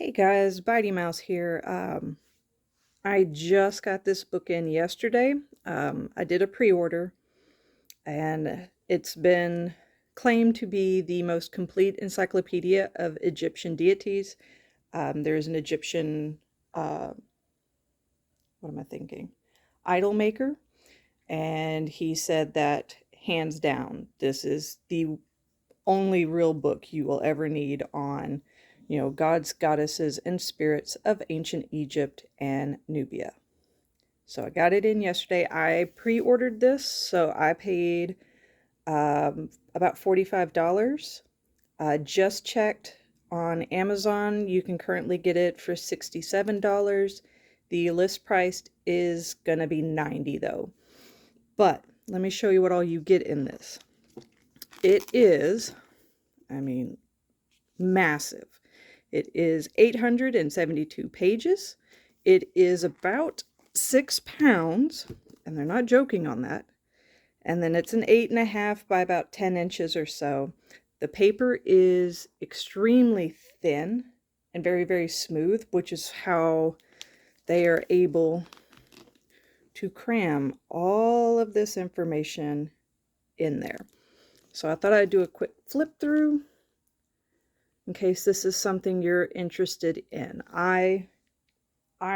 Hey guys, Bitey Mouse here. I just got this book in yesterday. I did a pre-order and it's been claimed to be the most complete encyclopedia of Egyptian deities. There's an Egyptian, what am I thinking? Idol maker, and he said that hands down, this is the only real book you will ever need on, gods, goddesses, and spirits of ancient Egypt and Nubia. So I got it in yesterday. I pre-ordered this, so I paid about $45. Just checked on Amazon. You can currently get it for $67. The list price is gonna be $90 though. But let me show you what all you get in this. It is, massive. It is 872 pages. It is about 6 pounds, and they're not joking on that. And then it's an 8.5 by about 10 inches or so. The paper is extremely thin and very, very smooth, which is how they are able to cram all of this information in there. So I thought I'd do a quick flip through in case this is something you're interested in. I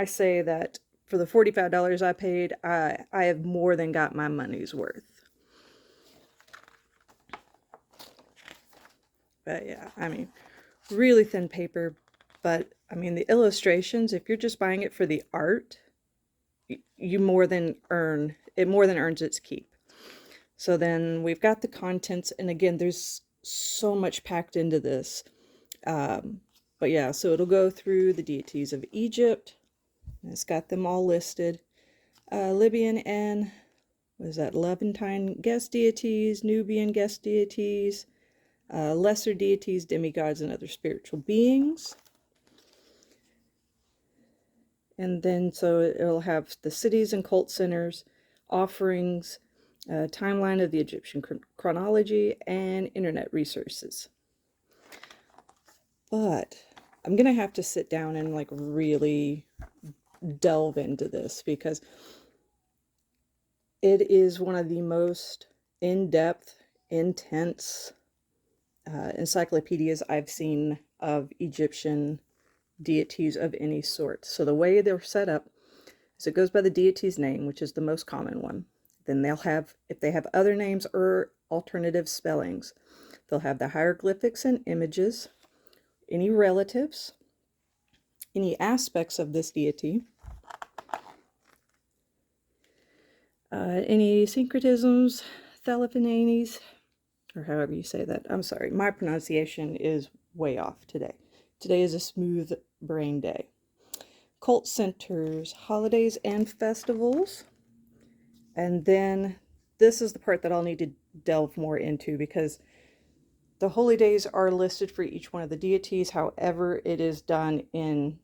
say that for the $45 I paid, I have more than got my money's worth. But yeah, really thin paper, but the illustrations, if you're just buying it for the art, it more than earns its keep. So then we've got the contents, and again, there's so much packed into this. But yeah, so it'll go through the deities of Egypt. It's got them all listed. Libyan and, what is that, Levantine guest deities, Nubian guest deities, lesser deities, demigods, and other spiritual beings. And then so it'll have the cities and cult centers, offerings, timeline of the Egyptian chronology, and internet resources. But I'm going to have to sit down and really delve into this because it is one of the most in-depth, intense encyclopedias I've seen of Egyptian deities of any sort. So the way they're set up is it goes by the deity's name, which is the most common one. Then they'll have, if they have other names or alternative spellings, they'll have the hieroglyphics and images, any relatives, any aspects of this deity, any syncretisms, thalaphananes, or however you say that. I'm sorry, my pronunciation is way off today. Today is a smooth brain day. Cult centers, holidays, and festivals. And then this is the part that I'll need to delve more into because the holy days are listed for each one of the deities. However, it is done in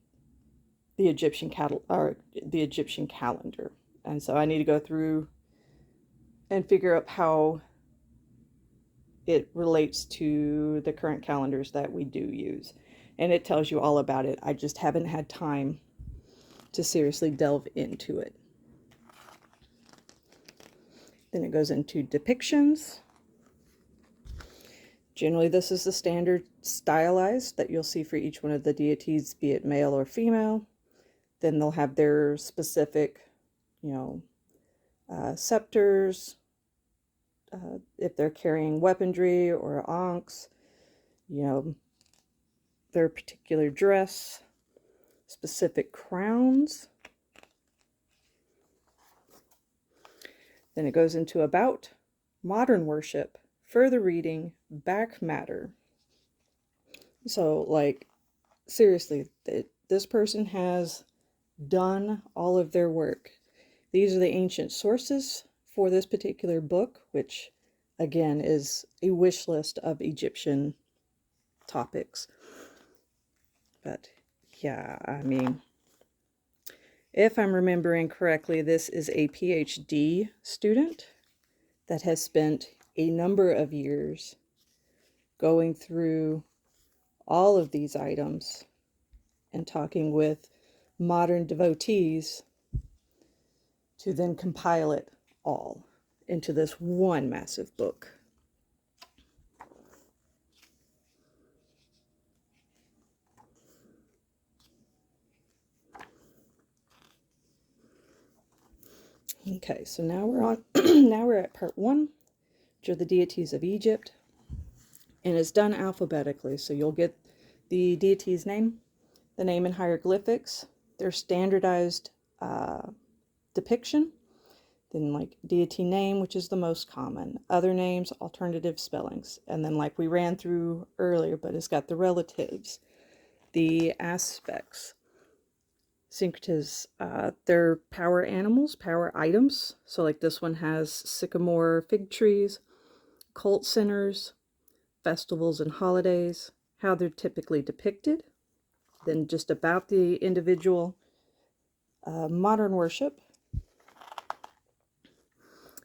the Egyptian calendar. And so I need to go through and figure out how it relates to the current calendars that we do use. And it tells you all about it. I just haven't had time to seriously delve into it. Then it goes into depictions. Generally, this is the standard stylized that you'll see for each one of the deities, be it male or female. Then they'll have their specific, scepters, if they're carrying weaponry or ankhs, their particular dress, specific crowns. Then it goes into about, modern worship, further reading, back matter. So, seriously, this person has done all of their work. These are the ancient sources for this particular book, which, again, is a wish list of Egyptian topics. But, yeah, if I'm remembering correctly, this is a PhD student that has spent a number of years going through all of these items and talking with modern devotees to then compile it all into this one massive book. Okay, so now we're on now we're at part 1, which are the deities of Egypt, and it's done alphabetically. So you'll get the deity's name, the name in hieroglyphics, their standardized depiction, then like deity name, which is the most common, other names, alternative spellings, and then like we ran through earlier, but it's got the relatives, the aspects, syncretives, they're power animals, power items. So like this one has sycamore fig trees, cult centers, festivals and holidays, how they're typically depicted, then just about the individual, modern worship,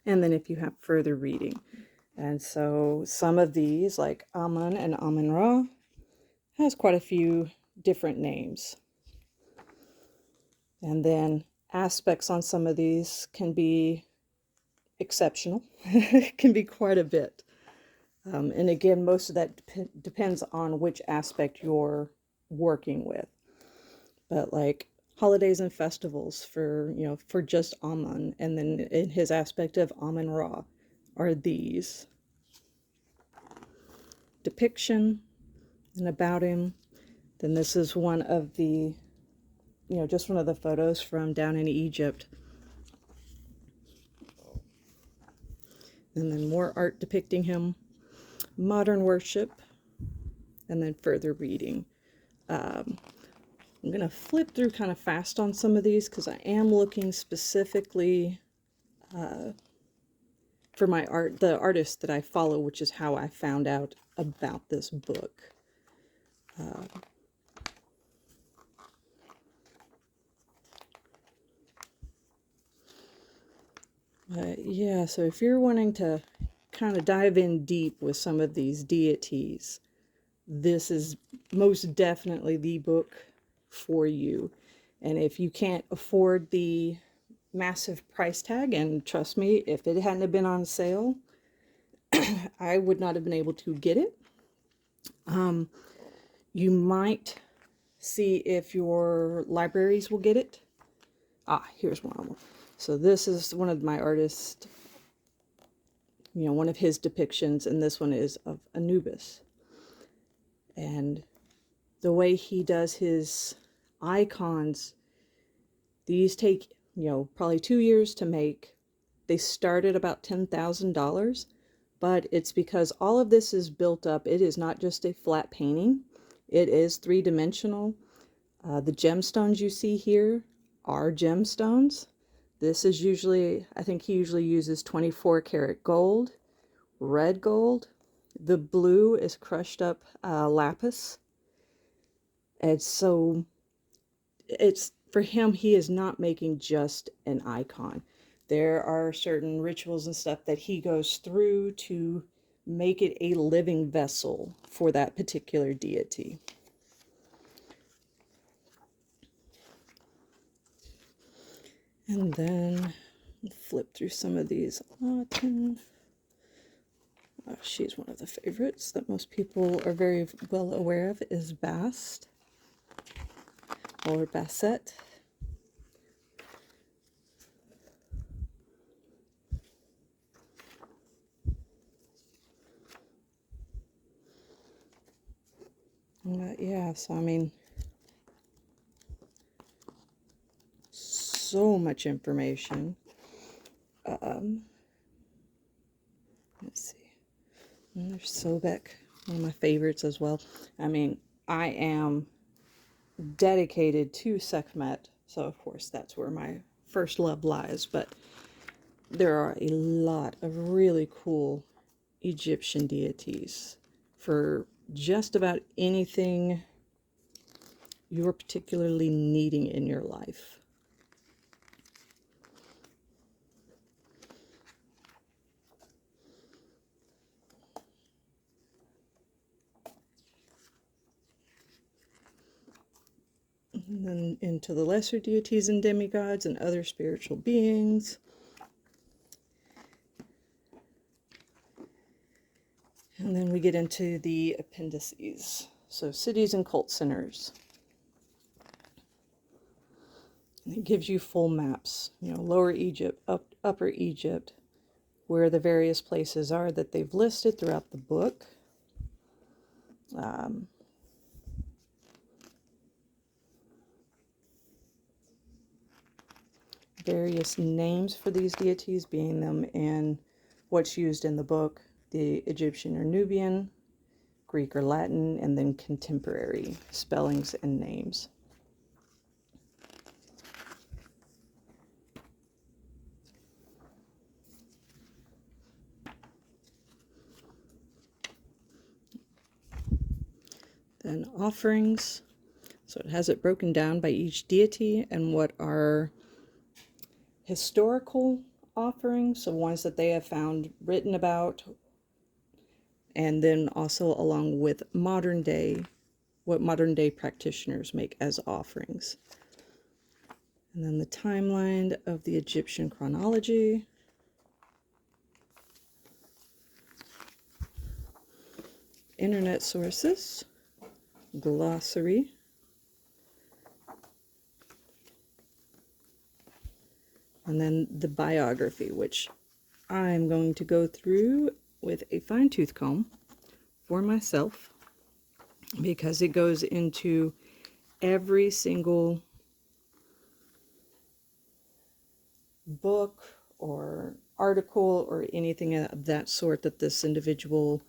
and then if you have further reading. And so some of these, like Amun and Amun-Ra, has quite a few different names. And then aspects on some of these can be exceptional. It can be quite a bit. And again, most of that depends on which aspect you're working with. But like holidays and festivals for, you know, for just Amun, and then in his aspect of Amun-Ra are these. Depiction and about him. Then this is one of the, you know, just one of the photos from down in Egypt. And then more art depicting him, modern worship, and then further reading. I'm going to flip through kind of fast on some of these because I am looking specifically for my art, the artist that I follow, which is how I found out about this book. Yeah, so if you're wanting to kind of dive in deep with some of these deities, this is most definitely the book for you. And if you can't afford the massive price tag, and trust me, if it hadn't have been on sale, I would not have been able to get it. You might see if your libraries will get it. Here's one of them. So this is one of my artists, you know, one of his depictions, and this one is of Anubis. And the way he does his icons, these take, you know, probably 2 years to make. They start at about $10,000, but it's because all of this is built up. It is not just a flat painting. It is three-dimensional. The gemstones you see here are gemstones. This is usually, I think he usually uses 24 karat gold, red gold. The blue is crushed up lapis. And so it's, for him, he is not making just an icon. There are certain rituals and stuff that he goes through to make it a living vessel for that particular deity. And then flip through some of these. She's one of the favorites that most people are very well aware of, is Bast or Basset. Yeah, so I mean, so much information. Let's see. And there's Sobek, one of my favorites as well. I mean, I am dedicated to Sekhmet, so of course that's where my first love lies, but there are a lot of really cool Egyptian deities for just about anything you're particularly needing in your life. And then into the lesser deities and demigods and other spiritual beings. And then we get into the appendices. So cities and cult centers. And it gives you full maps, you know, Lower Egypt, Upper Egypt, where the various places are that they've listed throughout the book. Various names for these deities, being them in what's used in the book, the Egyptian or Nubian, Greek or Latin, and then contemporary spellings and names. Then offerings. So it has it broken down by each deity and what are historical offerings, so ones that they have found written about, and then also along with modern day, what modern day practitioners make as offerings. And then the timeline of the Egyptian chronology. Internet sources. Glossary. And then the biography, which I'm going to go through with a fine-tooth comb for myself, because it goes into every single book or article or anything of that sort that this individual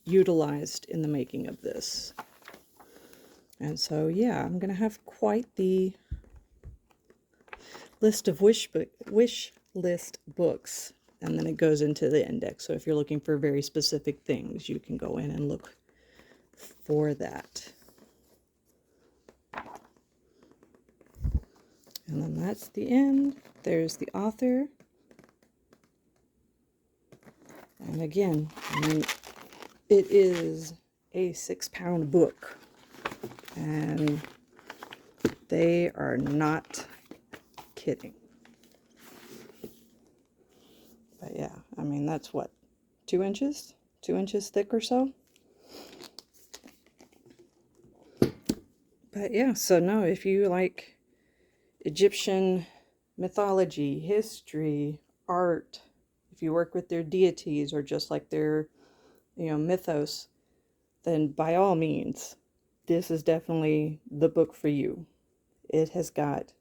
utilized in the making of this. And so, yeah, I'm going to have quite the list of wish list books, and then it goes into the index. So if you're looking for very specific things, you can go in and look for that. And then that's the end. There's the author. And again, it is a 6-pound book. And they are not kidding. But yeah, I mean, that's what, 2 inches? 2 inches thick or so? But yeah, so no, if you like Egyptian mythology, history, art, if you work with their deities or just like their, you know, mythos, then by all means, this is definitely the book for you. It has got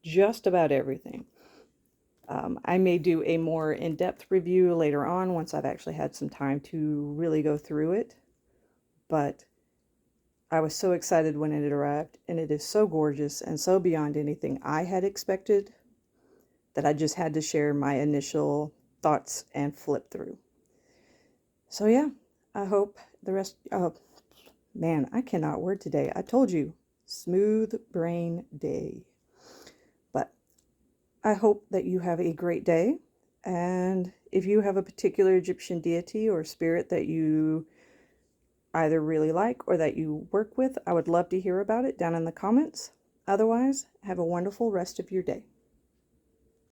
just about everything. I may do a more in-depth review later on once I've actually had some time to really go through it. But I was so excited when it arrived, and it is so gorgeous and so beyond anything I had expected that I just had to share my initial thoughts and flip through. So yeah, I hope the rest, oh man, I cannot word today. I told you, smooth brain day. But I hope that you have a great day. And if you have a particular Egyptian deity or spirit that you either really like or that you work with, I would love to hear about it down in the comments. Otherwise, have a wonderful rest of your day.